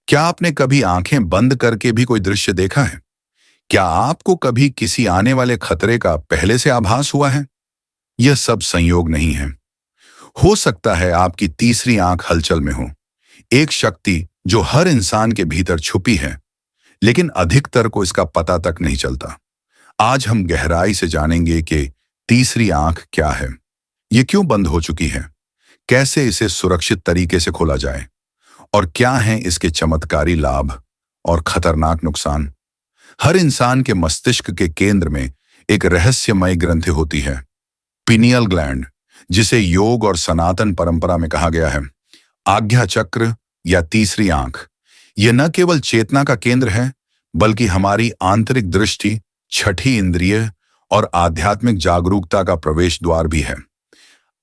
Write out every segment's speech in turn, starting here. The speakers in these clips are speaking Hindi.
क्या आपने कभी आंखें बंद करके भी कोई दृश्य देखा है? क्या आपको कभी किसी आने वाले खतरे का पहले से आभास हुआ है? यह सब संयोग नहीं है। हो सकता है आपकी तीसरी आंख हलचल में हो, एक शक्ति जो हर इंसान के भीतर छुपी है, लेकिन अधिकतर को इसका पता तक नहीं चलता। आज हम गहराई से जानेंगे कि तीसरी आंख क्या है, ये क्यों बंद हो चुकी है, कैसे इसे सुरक्षित तरीके से खोला जाए, और क्या हैं इसके चमत्कारी लाभ और खतरनाक नुकसान। हर इंसान के मस्तिष्क के केंद्र में एक रहस्यमय ग्रंथि होती है, पिनियल ग्लैंड, जिसे योग और सनातन परंपरा में कहा गया है आज्ञा चक्र या तीसरी आंख। यह न केवल चेतना का केंद्र है, बल्कि हमारी आंतरिक दृष्टि, छठी इंद्रिय और आध्यात्मिक जागरूकता का प्रवेश द्वार भी है।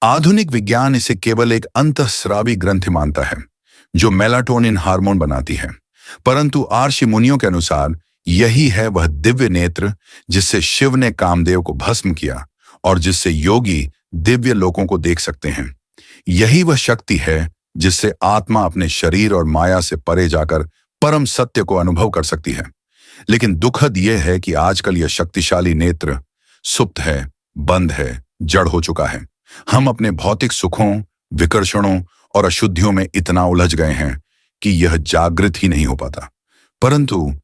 आधुनिक विज्ञान इसे केवल एक अंतःस्रावी ग्रंथि मानता है जो मेलाटोनिन हार्मोन बनाती है, परंतु आर्षि मुनियों के अनुसार यही है वह दिव्य नेत्र जिससे शिव ने कामदेव को भस्म किया और जिससे योगी दिव्य लोकों को देख सकते हैं। यही वह शक्ति है जिससे आत्मा अपने शरीर और माया से परे जाकर परम सत्य को अनुभव कर सकती है। लेकिन दुखद यह है कि आजकल यह शक्तिशाली नेत्र सुप्त है, बंद है, जड़ हो चुका है। हम अपने भौतिक सुखों, विकर्षणों और अशुद्धियों में इतना उलझ गए हैं कि यह जागृत ही नहीं हो पाता। परंतु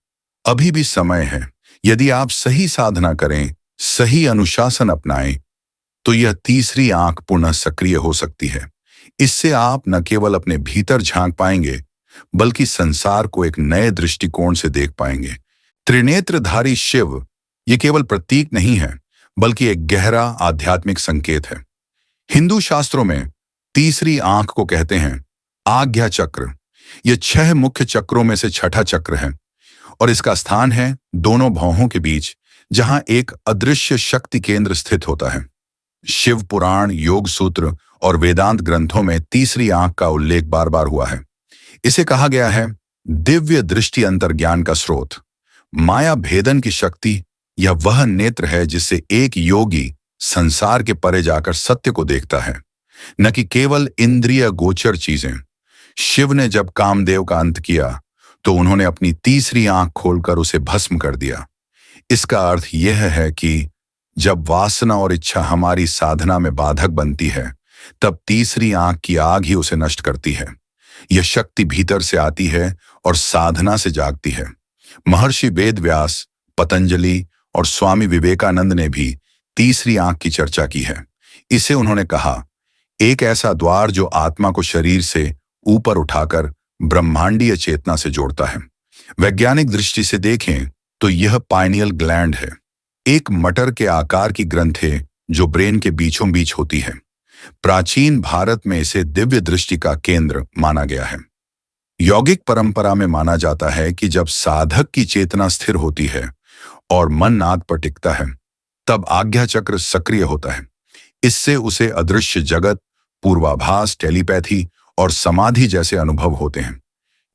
अभी भी समय है। यदि आप सही साधना करें, सही अनुशासन अपनाएं, तो यह तीसरी आंख पुनः सक्रिय हो सकती है। इससे आप न केवल अपने भीतर झांक पाएंगे, बल्कि संसार को एक नए दृष्टिकोण से देख पाएंगे। त्रिनेत्रधारी शिव ये केवल प्रतीक नहीं है, बल्कि एक गहरा आध्यात्मिक संकेत है। हिंदू शास्त्रों में तीसरी आंख को कहते हैं आज्ञा चक्र। यह 6 मुख्य चक्रों में से छठा चक्र है और इसका स्थान है दोनों भौहों के बीच, जहां एक अदृश्य शक्ति केंद्र स्थित होता है। शिव पुराण, योग सूत्र और वेदांत ग्रंथों में तीसरी आंख का उल्लेख बार बार हुआ है। इसे कहा गया है दिव्य दृष्टि अंतर्ज्ञान का स्रोत। माया भेदन की शक्ति यह वह नेत्र है जिससे एक योगी संसार के परे जाकर सत्य को देखता है, न कि केवल इंद्रिय गोचर चीजें। शिव ने जब कामदेव का अंत किया तो उन्होंने अपनी तीसरी आंख खोलकर उसे भस्म कर दिया। इसका अर्थ यह है कि जब वासना और इच्छा हमारी साधना में बाधक बनती है, तब तीसरी आंख की आग ही उसे नष्ट करती है। यह शक्ति भीतर से आती है और साधना से जागती है। महर्षि वेदव्यास, पतंजलि और स्वामी विवेकानंद ने भी तीसरी आंख की चर्चा की है। इसे उन्होंने कहा एक ऐसा द्वार जो आत्मा को शरीर से ऊपर उठाकर ब्रह्मांडीय चेतना से जोड़ता है। वैज्ञानिक दृष्टि से देखें तो यह पाइनियल ग्लैंड है, एक मटर के आकार की ग्रंथि जो ब्रेन के बीचों बीच होती है। प्राचीन भारत में इसे दिव्य दृष्टि का केंद्र माना गया है। यौगिक परंपरा में माना जाता है कि जब साधक की चेतना स्थिर होती है और मन नाद पर टिकता है, तब आज्ञा चक्र सक्रिय होता है। इससे उसे अदृश्य जगत, पूर्वाभास, टेलीपैथी और समाधि जैसे अनुभव होते हैं।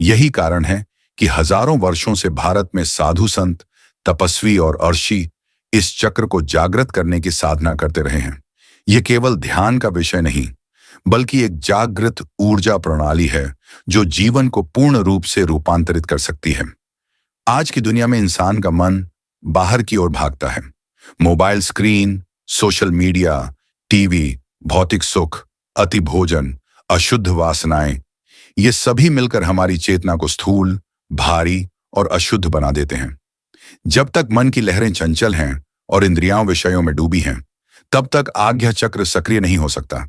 यही कारण है कि हजारों वर्षों से भारत में साधु संत, तपस्वी और अर्षि इस चक्र को जागृत करने की साधना करते रहे हैं। यह केवल ध्यान का विषय नहीं, बल्कि एक जागृत ऊर्जा प्रणाली है जो जीवन को पूर्ण रूप से रूपांतरित कर सकती है। आज की दुनिया में इंसान का मन बाहर की ओर भागता है। Mobile screen, social media, TV, भौतिक सुख, अति भोजन, अशुद्ध वासनाएं, ये सभी मिलकर हमारी चेतना को स्थूल, भारी और अशुद्ध बना देते हैं। जब तक मन की लहरें चंचल हैं और इंद्रियां विषयों में डूबी हैं, तब तक आज्ञा चक्र सक्रिय नहीं हो सकता।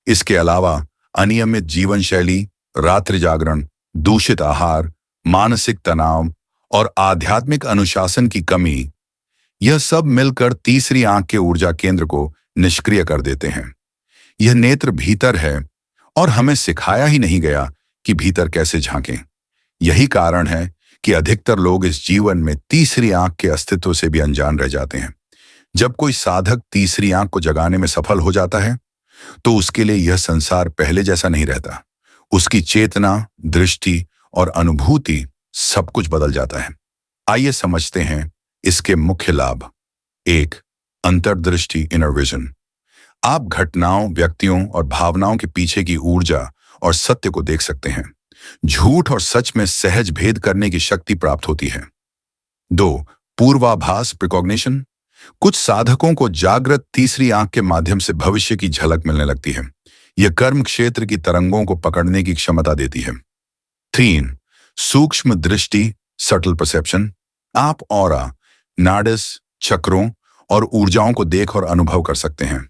इसके अलावा अनियमित जीवन शैली, रात्रि जागरण, दूषित आहार, मानसिक तनाव और आध्यात्मिक अनुशासन की कमी, यह सब मिलकर तीसरी आंख के ऊर्जा केंद्र को निष्क्रिय कर देते हैं। यह नेत्र भीतर है और हमें सिखाया ही नहीं गया कि भीतर कैसे झांकें। यही कारण है कि अधिकतर लोग इस जीवन में तीसरी आंख के अस्तित्व से भी अनजान रह जाते हैं। जब कोई साधक तीसरी आंख को जगाने में सफल हो जाता है, तो उसके लिए यह संसार पहले जैसा नहीं रहता। उसकी चेतना, दृष्टि और अनुभूति सब कुछ बदल जाता है। आइए समझते हैं इसके मुख्य लाभ। 1. अंतर्दृष्टि, इनर विजन। आप घटनाओं, व्यक्तियों और भावनाओं के पीछे की ऊर्जा और सत्य को देख सकते हैं। झूठ और सच में सहज भेद करने की शक्ति प्राप्त होती है। 2. पूर्वाभास प्रिकॉग्निशन। कुछ साधकों को जागृत तीसरी आंख के माध्यम से भविष्य की झलक मिलने लगती है। यह कर्म क्षेत्र की तरंगों को पकड़ने की क्षमता देती है। 3. सूक्ष्म दृष्टि सटल परसेप्शन। आप ऑरा, नाडिस, चक्रों और ऊर्जाओं को देख और अनुभव कर सकते हैं।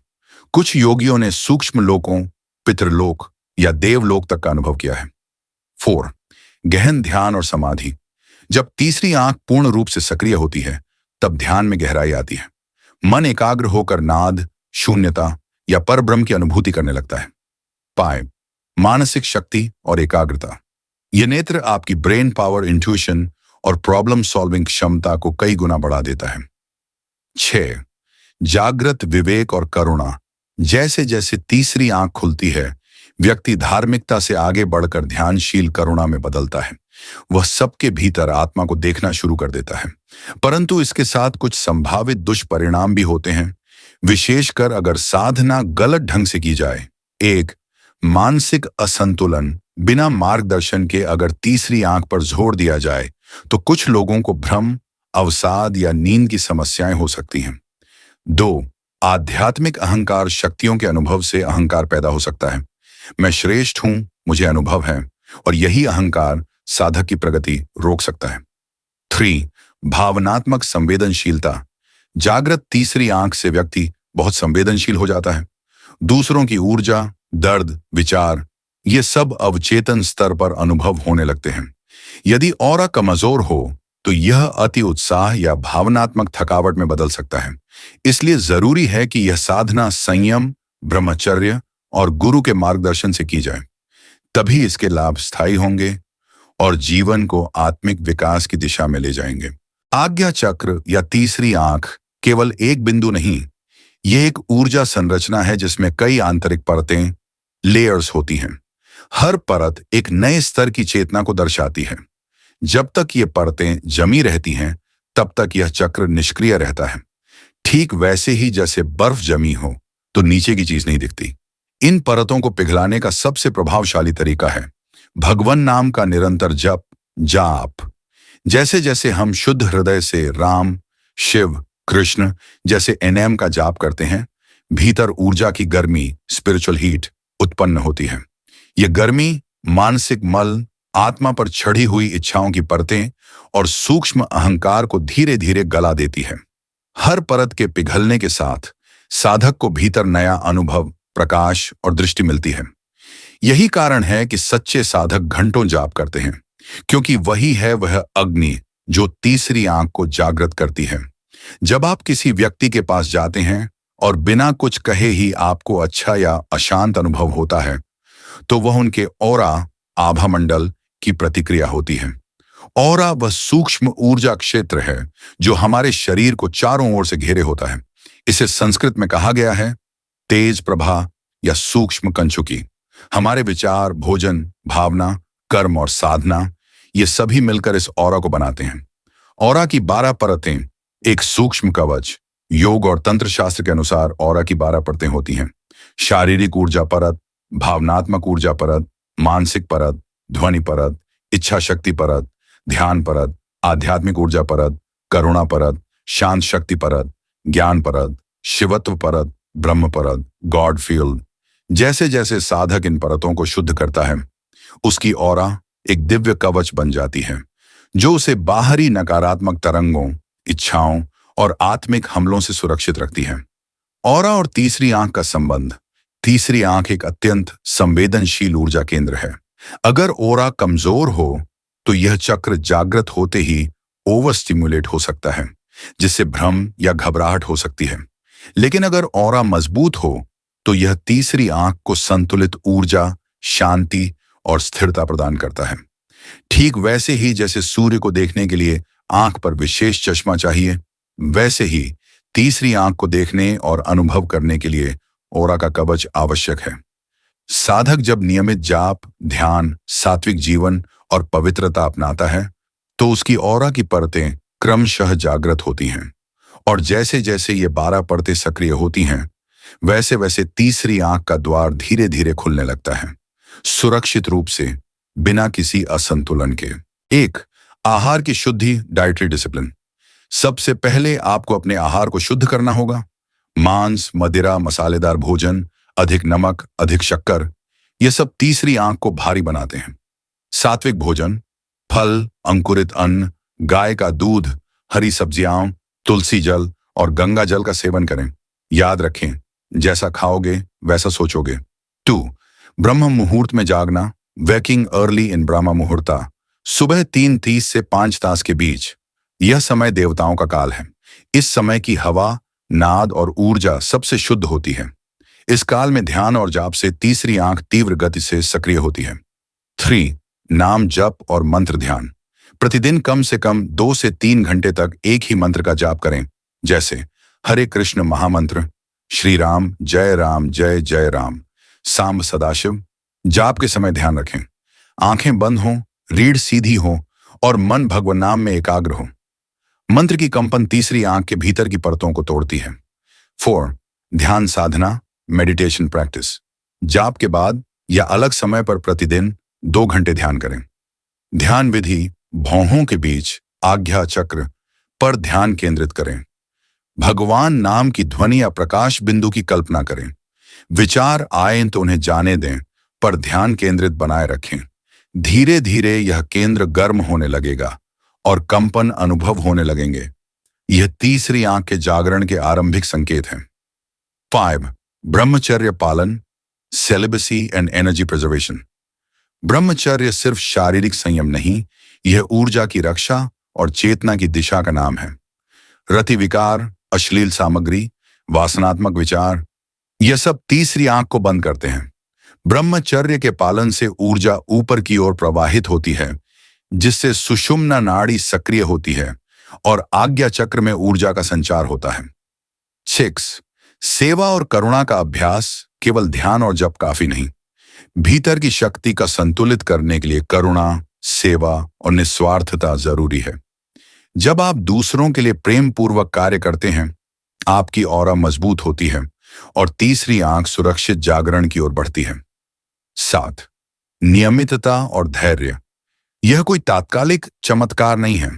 कुछ योगियों ने सूक्ष्म लोकों, पितृलोक या देवलोक तक का अनुभव किया है। 4. गहन ध्यान और समाधि। जब तीसरी आंख पूर्ण रूप से सक्रिय होती है, तब ध्यान में गहराई आती है। मन एकाग्र होकर नाद, शून्यता या परब्रह्म की अनुभूति करने लगता है। 5. मानसिक शक्ति और एकाग्रता। यह नेत्र आपकी ब्रेन पावर, इंट्यूशन और प्रॉब्लम सॉल्विंग क्षमता को कई गुना बढ़ा देता है। 6. जागृत विवेक और करुणा। जैसे जैसे तीसरी आंख खुलती है, व्यक्ति धार्मिकता से आगे बढ़कर ध्यानशील करुणा में बदलता है। वह सबके भीतर आत्मा को देखना शुरू कर देता है। परंतु इसके साथ कुछ संभावित दुष्परिणाम भी होते हैं, विशेषकर अगर साधना गलत ढंग से की जाए। 1. मानसिक असंतुलन। बिना मार्गदर्शन के अगर तीसरी आंख पर जोर दिया जाए तो कुछ लोगों को भ्रम, अवसाद या नींद की समस्याएं हो सकती हैं। 2. आध्यात्मिक अहंकार। शक्तियों के अनुभव से अहंकार पैदा हो सकता है। मैं श्रेष्ठ हूं, मुझे अनुभव है, और यही अहंकार साधक की प्रगति रोक सकता है। 3. भावनात्मक संवेदनशीलता। जागृत तीसरी आंख से व्यक्ति बहुत संवेदनशील हो जाता है। दूसरों की ऊर्जा, दर्द, विचार, ये सब अवचेतन स्तर पर अनुभव होने लगते हैं। यदि ऑरा कमजोर हो तो यह अति उत्साह या भावनात्मक थकावट में बदल सकता है। इसलिए जरूरी है कि यह साधना संयम, ब्रह्मचर्य और गुरु के मार्गदर्शन से की जाए। तभी इसके लाभ स्थायी होंगे और जीवन को आत्मिक विकास की दिशा में ले जाएंगे। आज्ञा चक्र या तीसरी आंख केवल एक बिंदु नहीं, यह एक ऊर्जा संरचना है जिसमें कई आंतरिक परतें, लेयर्स होती हैं। हर परत एक नए स्तर की चेतना को दर्शाती है। जब तक ये परतें जमी रहती हैं, तब तक यह चक्र निष्क्रिय रहता है। ठीक वैसे ही जैसे बर्फ जमी हो तो नीचे की चीज नहीं दिखती। इन परतों को पिघलाने का सबसे प्रभावशाली तरीका है भगवान नाम का निरंतर जप, जाप। जैसे जैसे हम शुद्ध हृदय से राम, शिव, कृष्ण जैसे एनएम का जाप करते हैं, भीतर ऊर्जा की गर्मी, स्पिरिचुअल हीट उत्पन्न होती है। यह गर्मी मानसिक मल, आत्मा पर चढ़ी हुई इच्छाओं की परतें और सूक्ष्म अहंकार को धीरे धीरे गला देती है। हर परत के पिघलने के साथ साधक को भीतर नया अनुभव, प्रकाश और दृष्टि मिलती है। यही कारण है कि सच्चे साधक घंटों जाप करते हैं, क्योंकि वही है वह अग्नि जो तीसरी आंख को जागृत करती है। जब आप किसी व्यक्ति के पास जाते हैं और बिना कुछ कहे ही आपको अच्छा या अशांत अनुभव होता है, तो वह उनके ऑरा, आभा मंडल की प्रतिक्रिया होती है। ऑरा वह सूक्ष्म ऊर्जा क्षेत्र है जो हमारे शरीर को चारों ओर से घेरे होता है। इसे संस्कृत में कहा गया है तेज प्रभा या सूक्ष्म कंचुकी। हमारे विचार, भोजन, भावना, कर्म और साधना, ये सभी मिलकर इस ऑरा को बनाते हैं। ऑरा की 12 परतें एक सूक्ष्म कवच। योग और तंत्र शास्त्र के अनुसार ऑरा की 12 परतें होती हैं। शारीरिक ऊर्जा परत, भावनात्मक ऊर्जा परत, मानसिक परत, ध्वनि परत, इच्छा शक्ति परत, ध्यान परत, आध्यात्मिक ऊर्जा परत, करुणा परत, शांत शक्ति परत, ज्ञान परत, शिवत्व परत, ब्रह्म परत, गॉड फील्ड। जैसे जैसे साधक इन परतों को शुद्ध करता है, उसकी ऑरा एक दिव्य कवच बन जाती है जो उसे बाहरी नकारात्मक तरंगों, इच्छाओं और आत्मिक हमलों से सुरक्षित रखती है। ऑरा और तीसरी आंख का संबंध। तीसरी आंख एक अत्यंत संवेदनशील ऊर्जा केंद्र है। अगर ऑरा कमजोर हो तो यह चक्र जागृत होते ही ओवर स्टिमुलेट हो सकता है, जिससे भ्रम या घबराहट हो सकती है। लेकिन अगर ऑरा मजबूत हो तो यह तीसरी आंख को संतुलित ऊर्जा, शांति और स्थिरता प्रदान करता है। ठीक वैसे ही जैसे सूर्य को देखने के लिए आंख पर विशेष चश्मा चाहिए, वैसे ही तीसरी आंख को देखने और अनुभव करने के लिए ऑरा का कवच आवश्यक है। साधक जब नियमित जाप, ध्यान, सात्विक जीवन और पवित्रता अपनाता है, तो उसकी ऑरा की परतें क्रमशः जागृत होती हैं। और जैसे जैसे ये 12 परतें सक्रिय होती हैं, वैसे वैसे तीसरी आंख का द्वार धीरे धीरे खुलने लगता है। सुरक्षित रूप से बिना किसी असंतुलन के। एक, आहार की शुद्धि, डाइटरी डिसिप्लिन। सबसे पहले आपको अपने आहार को शुद्ध करना होगा। मांस, मदिरा, मसालेदार भोजन, अधिक नमक, अधिक शक्कर, ये सब तीसरी आंख को भारी बनाते हैं। सात्विक भोजन, फल, अंकुरित अन्न, गाय का दूध, हरी सब्जियां, तुलसी जल और गंगा जल का सेवन करें। याद रखें, जैसा खाओगे वैसा सोचोगे। 2, ब्रह्म मुहूर्त में जागना, वेकिंग अर्ली इन ब्रह्म मुहूर्ता। सुबह 3:30 से 5 तास के बीच। यह समय देवताओं का काल है। इस समय की हवा, नाद और ऊर्जा सबसे शुद्ध होती है। इस काल में ध्यान और जाप से तीसरी आंख तीव्र गति से सक्रिय होती है। 3, नाम जप और मंत्र ध्यान। प्रतिदिन कम से कम 2 से 3 घंटे तक एक ही मंत्र का जाप करें, जैसे हरे कृष्ण महामंत्र, श्री राम जय जय राम, सांब सदाशिव। जाप के समय ध्यान रखें, आंखें बंद हों, रीढ़ सीधी हो और मन भगवान नाम में एकाग्र हो। मंत्र की कंपन तीसरी आंख के भीतर की परतों को तोड़ती है। 4, ध्यान साधना, मेडिटेशन प्रैक्टिस। जाप के बाद या अलग समय पर प्रतिदिन 2 घंटे ध्यान करें। ध्यान विधि, भौहों के बीच आज्ञा चक्र पर ध्यान केंद्रित करें। भगवान नाम की ध्वनि या प्रकाश बिंदु की कल्पना करें। विचार आए तो उन्हें जाने दें, पर ध्यान केंद्रित बनाए रखें। धीरे धीरे यह केंद्र गर्म होने लगेगा और कंपन अनुभव होने लगेंगे। यह तीसरी आंख के जागरण के आरंभिक संकेत हैं। 5, ब्रह्मचर्य पालन, सेलिबसी एंड एनर्जी प्रिजर्वेशन। ब्रह्मचर्य सिर्फ शारीरिक संयम नहीं, यह ऊर्जा की रक्षा और चेतना की दिशा का नाम है। रति विकार, अश्लील सामग्री, वासनात्मक विचार, यह सब तीसरी आंख को बंद करते हैं। ब्रह्मचर्य के पालन से ऊर्जा ऊपर की ओर प्रवाहित होती है, जिससे सुषुम्ना नाड़ी सक्रिय होती है और आज्ञा चक्र में ऊर्जा का संचार होता है। 6, सेवा और करुणा का अभ्यास। केवल ध्यान और जप काफी नहीं, भीतर की शक्ति का संतुलित करने के लिए करुणा, सेवा और निस्वार्थता जरूरी है। जब आप दूसरों के लिए प्रेम पूर्वक कार्य करते हैं, आपकी ऑरा मजबूत होती है और तीसरी आंख सुरक्षित जागरण की ओर बढ़ती है। 7, नियमितता और धैर्य। यह कोई तात्कालिक चमत्कार नहीं है।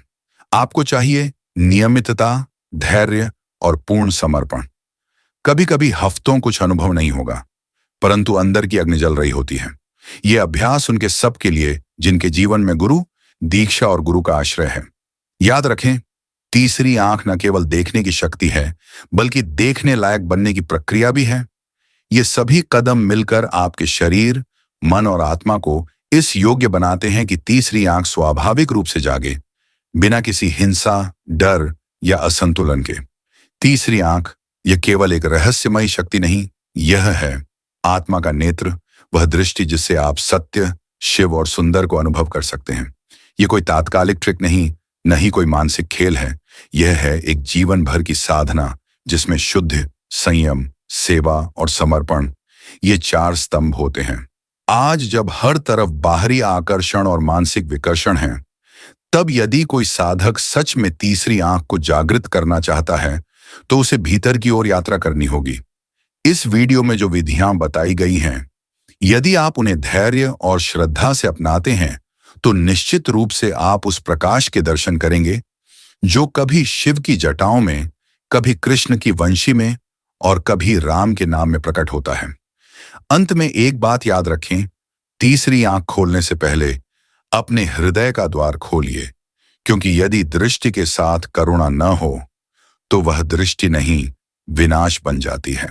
आपको चाहिए नियमितता, धैर्य और पूर्ण समर्पण। कभी कभी हफ्तों कुछ अनुभव नहीं होगा, परंतु अंदर की अग्नि जल रही होती है। यह अभ्यास उनके सबके लिए जिनके जीवन में गुरु, दीक्षा और गुरु का आश्रय है। याद रखें, तीसरी आंख न केवल देखने की शक्ति है, बल्कि देखने लायक बनने की प्रक्रिया भी है। ये सभी कदम मिलकर आपके शरीर, मन और आत्मा को इस योग्य बनाते हैं कि तीसरी आंख स्वाभाविक रूप से जागे, बिना किसी हिंसा, डर या असंतुलन के। तीसरी आंख यह केवल एक रहस्यमयी शक्ति नहीं, यह है आत्मा का नेत्र, वह दृष्टि जिससे आप सत्य, शिव और सुंदर को अनुभव कर सकते हैं। यह कोई तात्कालिक ट्रिक नहीं, न ही कोई मानसिक खेल है। यह है एक जीवन भर की साधना, जिसमें शुद्ध, संयम, सेवा और समर्पण, ये 4 स्तंभ होते हैं। आज जब हर तरफ बाहरी आकर्षण और मानसिक विकर्षण है, तब यदि कोई साधक सच में तीसरी आंख को जागृत करना चाहता है, तो उसे भीतर की ओर यात्रा करनी होगी। इस वीडियो में जो विधियां बताई गई हैं, यदि आप उन्हें धैर्य और श्रद्धा से अपनाते हैं, तो निश्चित रूप से आप उस प्रकाश के दर्शन करेंगे जो कभी शिव की जटाओं में, कभी कृष्ण की वंशी में और कभी राम के नाम में प्रकट होता है। अंत में एक बात याद रखें, तीसरी आंख खोलने से पहले अपने हृदय का द्वार खोलिए, क्योंकि यदि दृष्टि के साथ करुणा न हो, तो वह दृष्टि नहीं, विनाश बन जाती है।